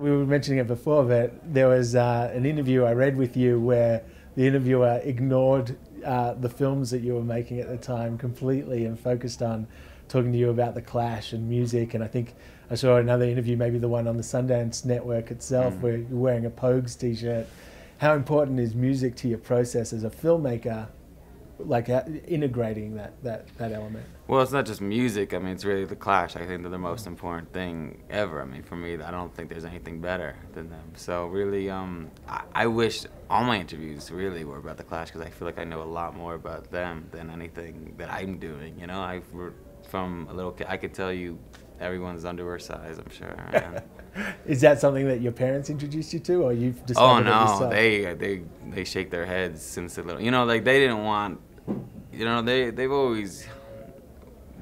We were mentioning it before, but there was an interview I read with you where the interviewer ignored the films that you were making at the time completely and focused on talking to you about the Clash and music. And I think I saw another interview, maybe the one on the Sundance Network itself, where you're wearing a Pogues t-shirt. How important is music to your process as a filmmaker, like integrating that element? Well, it's not just music. I mean, it's really the Clash. I think they're the most important thing ever. I mean, for me, I don't think there's anything better than them. So really, I wish all my interviews really were about the Clash, because I feel like I know a lot more about them than anything that I'm doing. You know, from a little kid, I could tell you everyone's underwear size, I'm sure. And is that something that your parents introduced you to, or you've oh discovered it yourself? they shake their heads since a little. You know, like they didn't want. You know, they've always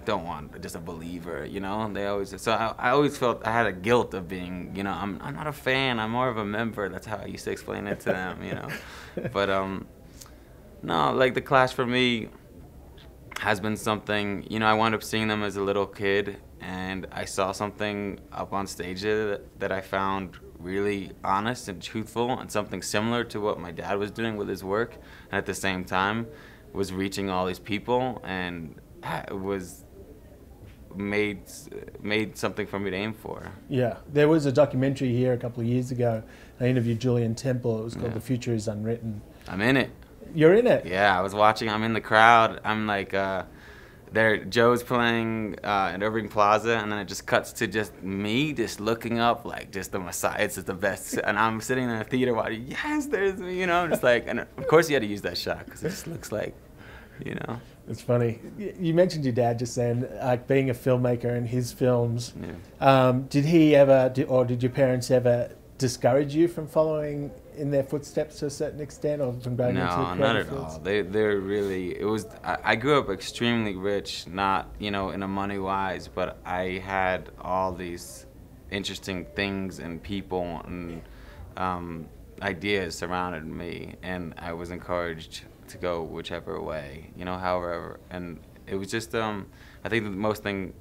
don't want just a believer. You know, they always. So I always felt I had a guilt of being. You know, I'm not a fan. I'm more of a member. That's how I used to explain it to them. You know, but no, like the Clash for me has been something. You know, I wound up seeing them as a little kid, and I saw something up on stage that I found really honest and truthful, and something similar to what my dad was doing with his work, and at the same time was reaching all these people, and it was made something for me to aim for. Yeah, there was a documentary here a couple of years ago. I interviewed Julian Temple. It was called "The Future Is Unwritten." I'm in it. You're in it? Yeah, I was watching. I'm in the crowd. I'm like, Joe's playing at Irving Plaza, and then it just cuts to just me just looking up like just the Messiah. It's just the best. And I'm sitting in a theater watching, yes, there's me, you know, just like, and of course you had to use that shot because it just looks like, you know. It's funny. You mentioned your dad just then, like being a filmmaker in his films. Yeah. Did he ever, or did your parents ever discourage you from following in their footsteps to a certain extent, or from going into the creative not at fields? all. They're really, it was, I grew up extremely rich, not, you know, in a money-wise, but I had all these interesting things and people and ideas surrounded me, and I was encouraged to go whichever way, you know, however, and it was just, I think the most thing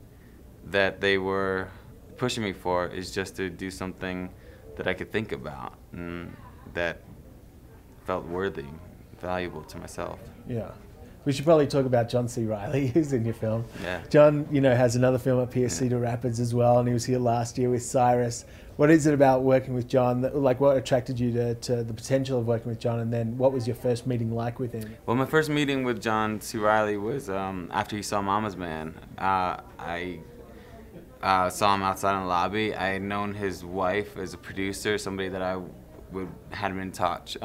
that they were pushing me for is just to do something that I could think about and that felt worthy, valuable to myself. Yeah. We should probably talk about John C. Reilly, who's in your film. Yeah. John, you know, has another film up here, Cedar Rapids, as well, and he was here last year with Cyrus. What is it about working with John? Like, what attracted you to the potential of working with John, and then what was your first meeting like with him? Well, my first meeting with John C. Reilly was after he saw Mama's Man. I saw him outside in the lobby. I had known his wife as a producer, somebody that I had been in touch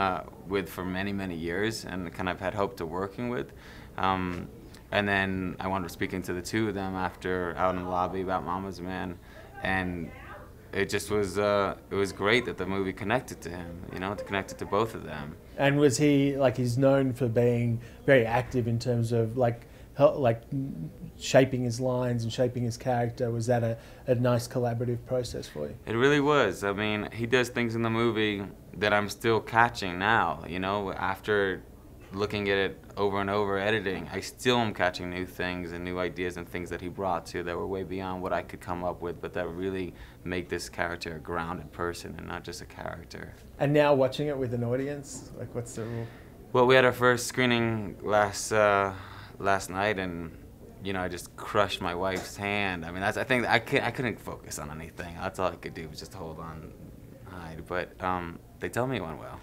with for many, many years, and kind of had hoped to working with. And then I wound up speaking to the two of them after out in the lobby about Mama's Man, and it just was it was great that the movie connected to him, you know, to connect it to both of them. And was he, like, he's known for being very active in terms of like shaping his lines and shaping his character? Was that a nice collaborative process for you? It really was. I mean, he does things in the movie that I'm still catching now, you know, after looking at it over and over, editing, I still am catching new things and new ideas and things that he brought to that were way beyond what I could come up with, but that really make this character a grounded person and not just a character. And now watching it with an audience, like, what's the rule? Well, we had our first screening last night, and you know, I just crushed my wife's hand. I mean, I think I couldn't focus on anything. That's all I could do was just hold on, hide. But they tell me it went well.